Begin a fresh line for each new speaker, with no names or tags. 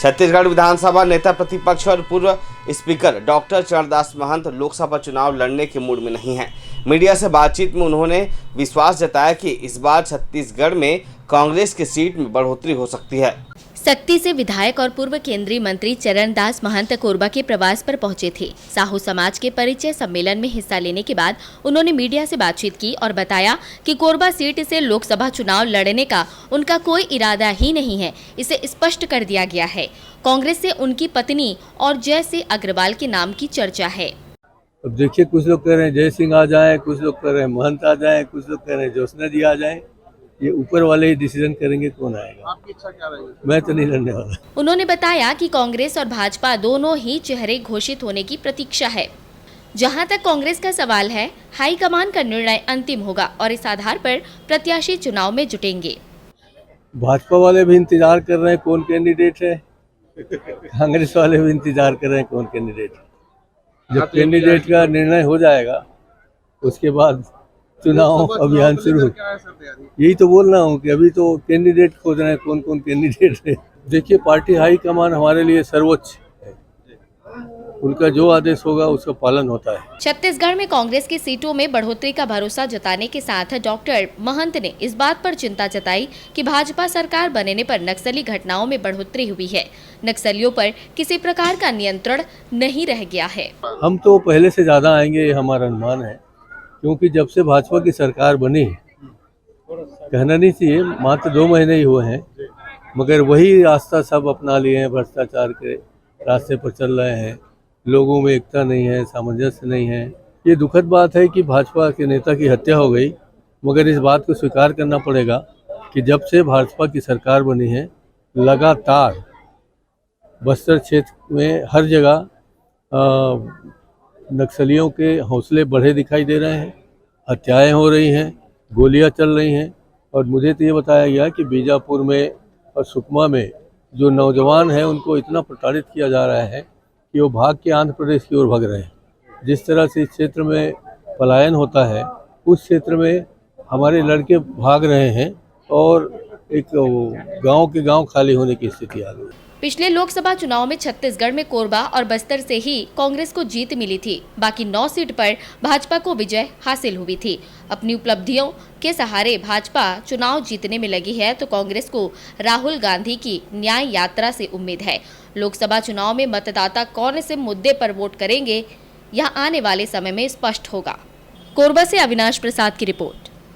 छत्तीसगढ़ विधानसभा नेता प्रतिपक्ष और पूर्व स्पीकर डॉक्टर चरणदास महंत लोकसभा चुनाव लड़ने के मूड में नहीं हैं। मीडिया से बातचीत में उन्होंने विश्वास जताया कि इस बार छत्तीसगढ़ में कांग्रेस की सीट में बढ़ोतरी हो सकती है।
सक्ती से विधायक और पूर्व केंद्रीय मंत्री चरणदास महंत कोरबा के प्रवास पर पहुंचे थे। साहू समाज के परिचय सम्मेलन में हिस्सा लेने के बाद उन्होंने मीडिया से बातचीत की और बताया कि कोरबा सीट से लोकसभा चुनाव लड़ने का उनका कोई इरादा ही नहीं है। इसे स्पष्ट कर दिया गया है। कांग्रेस से उनकी पत्नी और जय सिंह अग्रवाल के नाम की चर्चा है।
अब देखिए, कुछ लोग कह रहे हैं जय सिंह आ जाए, कुछ लोग कह रहे हैं महंत आ जाए, कुछ लोग कह रहे हैं ज्योत्सना जी आ जाए। ये ऊपर वाले ही डिसीजन करेंगे कौन आएगा। आपकी इच्छा क्या रहेगी? मैं तो नहीं लड़ने वाला।
उन्होंने बताया कि कांग्रेस और भाजपा दोनों ही चेहरे घोषित होने की प्रतीक्षा है। जहां तक कांग्रेस का सवाल है, हाईकमान का निर्णय अंतिम होगा और इस आधार पर प्रत्याशी चुनाव में जुटेंगे।
भाजपा वाले भी इंतजार कर रहे हैं कौन कैंडिडेट है, कांग्रेस वाले भी इंतजार कर रहे हैं कौन कैंडिडेट है। जब कैंडिडेट का निर्णय हो जाएगा उसके बाद चुनाव अभियान शुरू हो। यही तो बोल रहा हूँ कि अभी तो कैंडिडेट खोज रहे हैं कौन कौन कैंडिडेट है। देखिए, पार्टी हाईकमान हमारे लिए सर्वोच्च है, उनका जो आदेश होगा उसका पालन होता है।
छत्तीसगढ़ में कांग्रेस की सीटों में बढ़ोतरी का भरोसा जताने के साथ डॉक्टर महंत ने इस बात पर चिंता जताई कि भाजपा सरकार बनने पर नक्सली घटनाओं में बढ़ोतरी हुई है। नक्सलियों पर किसी प्रकार का नियंत्रण नहीं रह गया है।
हम तो पहले से ज्यादा आएंगे, हमारा अनुमान है, क्योंकि जब से भाजपा की सरकार बनी, कहना नहीं चाहिए, मात्र 2 महीने ही हुए हैं, मगर वही रास्ता सब अपना लिए हैं। भ्रष्टाचार के रास्ते पर चल रहे हैं। लोगों में एकता नहीं है, सामंजस्य नहीं है। ये दुखद बात है कि भाजपा के नेता की हत्या हो गई, मगर इस बात को स्वीकार करना पड़ेगा कि जब से भाजपा की सरकार बनी है, लगातार बस्तर क्षेत्र में हर जगह नक्सलियों के हौसले बढ़े दिखाई दे रहे हैं, हत्याएं हो रही हैं, गोलियां चल रही हैं। और मुझे तो ये बताया गया कि बीजापुर में और सुकमा में जो नौजवान हैं उनको इतना प्रताड़ित किया जा रहा है कि वो भाग के आंध्र प्रदेश की ओर भाग रहे हैं। जिस तरह से इस क्षेत्र में पलायन होता है, उस क्षेत्र में हमारे लड़के भाग रहे हैं और एक गांव के गांव खाली होने की स्थिति आ गई।
पिछले लोकसभा चुनाव में छत्तीसगढ़ में कोरबा और बस्तर से ही कांग्रेस को जीत मिली थी। बाकी 9 सीट पर भाजपा को विजय हासिल हुई थी। अपनी उपलब्धियों के सहारे भाजपा चुनाव जीतने में लगी है, तो कांग्रेस को राहुल गांधी की न्याय यात्रा से उम्मीद है। लोकसभा चुनाव में मतदाता कौन से मुद्दे पर वोट करेंगे, यह आने वाले समय में स्पष्ट होगा। कोरबा से अविनाश प्रसाद की रिपोर्ट।